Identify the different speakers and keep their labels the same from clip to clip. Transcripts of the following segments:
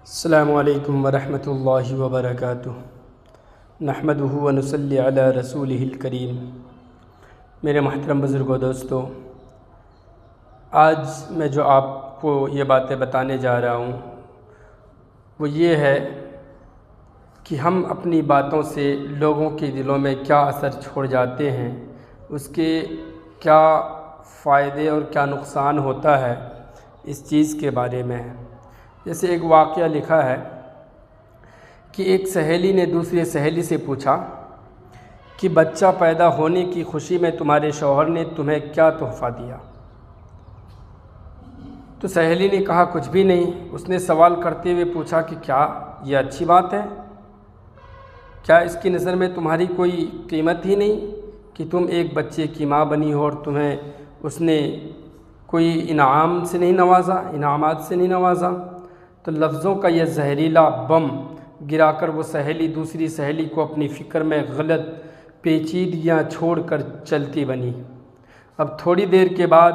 Speaker 1: السلام علیکم ورحمۃ اللہ وبرکاتہ۔ نحمدہ ونصلی علی رسولہ الکریم۔ میرے محترم بزرگوں، دوستو، آج میں جو آپ کو یہ باتیں بتانے جا رہا ہوں وہ یہ ہے کہ ہم اپنی باتوں سے لوگوں کے دلوں میں کیا اثر چھوڑ جاتے ہیں، اس کے کیا فائدے اور کیا نقصان ہوتا ہے، اس چیز کے بارے میں۔ جیسے ایک واقعہ لکھا ہے کہ ایک سہیلی نے دوسری سہیلی سے پوچھا کہ بچہ پیدا ہونے کی خوشی میں تمہارے شوہر نے تمہیں کیا تحفہ دیا؟ تو سہیلی نے کہا کچھ بھی نہیں۔ اس نے سوال کرتے ہوئے پوچھا کہ کیا یہ اچھی بات ہے؟ کیا اس کی نظر میں تمہاری کوئی قیمت ہی نہیں کہ تم ایک بچے کی ماں بنی ہو اور تمہیں اس نے کوئی انعامات سے نہیں نوازا؟ تو لفظوں کا یہ زہریلا بم گرا کر وہ سہیلی دوسری سہیلی کو اپنی فکر میں غلط پیچیدگیاں چھوڑ کر چلتی بنی۔ اب تھوڑی دیر کے بعد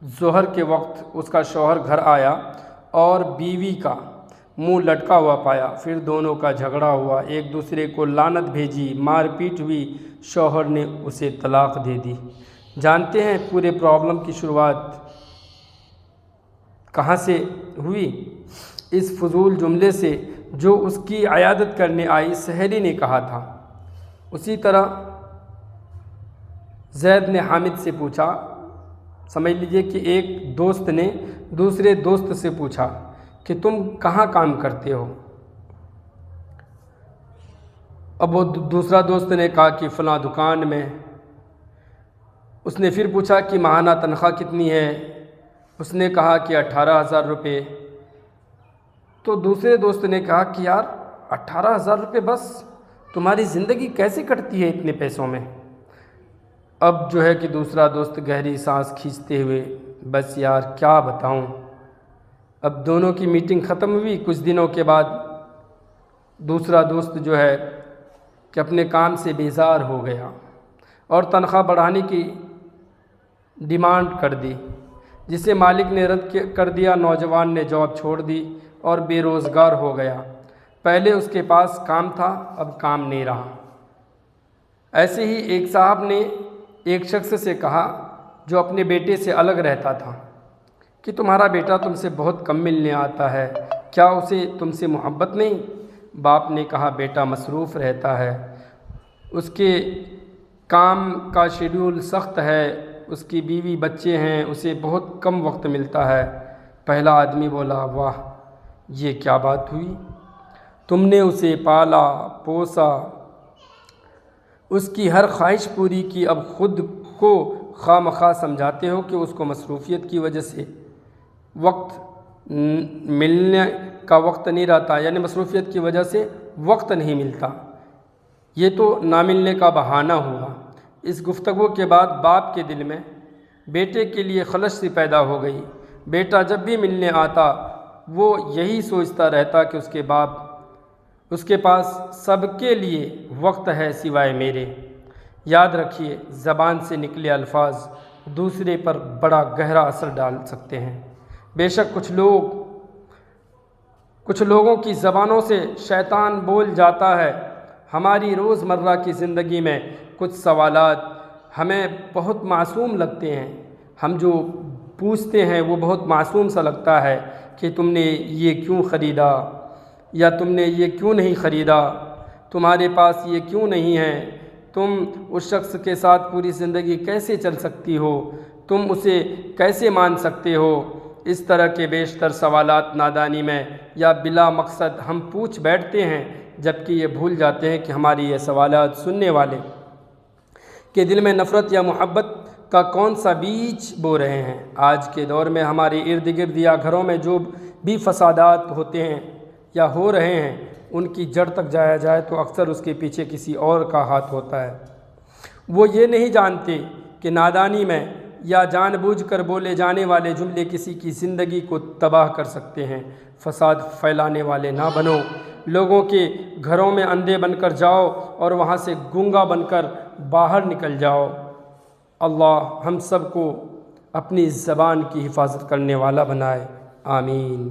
Speaker 1: ظہر کے وقت اس کا شوہر گھر آیا اور بیوی کا منہ لٹکا ہوا پایا۔ پھر دونوں کا جھگڑا ہوا، ایک دوسرے کو لعنت بھیجی، مار پیٹ ہوئی، شوہر نے اسے طلاق دے دی۔ جانتے ہیں پورے پرابلم کی شروعات کہاں سے ہوئی؟ اس فضول جملے سے جو اس کی عیادت کرنے آئی سہیلی نے کہا تھا۔ اسی طرح زید نے حامد سے پوچھا، سمجھ لیجئے کہ ایک دوست نے دوسرے دوست سے پوچھا کہ تم کہاں کام کرتے ہو؟ اب وہ دوسرا دوست نے کہا کہ فلاں دکان میں۔ اس نے پھر پوچھا کہ ماہانہ تنخواہ کتنی ہے؟ اس نے کہا کہ 18,000 روپے۔ تو دوسرے دوست نے کہا کہ یار 18,000 روپے بس؟ تمہاری زندگی کیسے کٹتی ہے اتنے پیسوں میں؟ اب جو ہے کہ دوسرا دوست گہری سانس کھینچتے ہوئے، بس یار کیا بتاؤں۔ اب دونوں کی میٹنگ ختم ہوئی۔ کچھ دنوں کے بعد دوسرا دوست جو ہے کہ اپنے کام سے بیزار ہو گیا اور تنخواہ بڑھانے کی ڈیمانڈ کر دی، جسے مالک نے رد کر دیا۔ نوجوان نے جاب چھوڑ دی اور بے روزگار ہو گیا۔ پہلے اس کے پاس کام تھا، اب کام نہیں رہا۔ ایسے ہی ایک صاحب نے ایک شخص سے کہا جو اپنے بیٹے سے الگ رہتا تھا کہ تمہارا بیٹا تم سے بہت کم ملنے آتا ہے، کیا اسے تم سے محبت نہیں؟ باپ نے کہا بیٹا مصروف رہتا ہے، اس کے کام کا شیڈول سخت ہے، اس کی بیوی بچے ہیں، اسے بہت کم وقت ملتا ہے۔ پہلا آدمی بولا واہ یہ کیا بات ہوئی، تم نے اسے پالا پوسا، اس کی ہر خواہش پوری کی، اب خود کو خواہ مخواہ سمجھاتے ہو کہ اس کو مصروفیت کی وجہ سے ملنے کا وقت نہیں رہتا، یعنی مصروفیت کی وجہ سے وقت نہیں ملتا۔ یہ تو نہ ملنے کا بہانہ ہوا۔ اس گفتگو کے بعد باپ کے دل میں بیٹے کے لیے خلش سی پیدا ہو گئی۔ بیٹا جب بھی ملنے آتا وہ یہی سوچتا رہتا کہ اس کے پاس سب کے لیے وقت ہے سوائے میرے۔ یاد رکھیے زبان سے نکلے الفاظ دوسرے پر بڑا گہرا اثر ڈال سکتے ہیں۔ بے شک کچھ لوگوں کی زبانوں سے شیطان بول جاتا ہے۔ ہماری روزمرہ کی زندگی میں کچھ سوالات ہمیں بہت معصوم لگتے ہیں، ہم جو پوچھتے ہیں وہ بہت معصوم سا لگتا ہے کہ تم نے یہ کیوں خریدا، یا تم نے یہ کیوں نہیں خریدا، تمہارے پاس یہ کیوں نہیں ہے، تم اس شخص کے ساتھ پوری زندگی کیسے چل سکتی ہو، تم اسے کیسے مان سکتے ہو۔ اس طرح کے بیشتر سوالات نادانی میں یا بلا مقصد ہم پوچھ بیٹھتے ہیں، جبکہ یہ بھول جاتے ہیں کہ ہماری یہ سوالات سننے والے کے دل میں نفرت یا محبت کا کون سا بیج بو رہے ہیں۔ آج کے دور میں ہمارے ارد گرد یا گھروں میں جو بھی فسادات ہوتے ہیں یا ہو رہے ہیں، ان کی جڑ تک جایا جائے تو اکثر اس کے پیچھے کسی اور کا ہاتھ ہوتا ہے۔ وہ یہ نہیں جانتے کہ نادانی میں یا جان بوجھ کر بولے جانے والے جملے کسی کی زندگی کو تباہ کر سکتے ہیں۔ فساد پھیلانے والے نہ بنو، لوگوں کے گھروں میں اندھے بن کر جاؤ اور وہاں سے گونگا بن کر باہر نکل جاؤ۔ اللہ ہم سب کو اپنی زبان کی حفاظت کرنے والا بنائے، آمین۔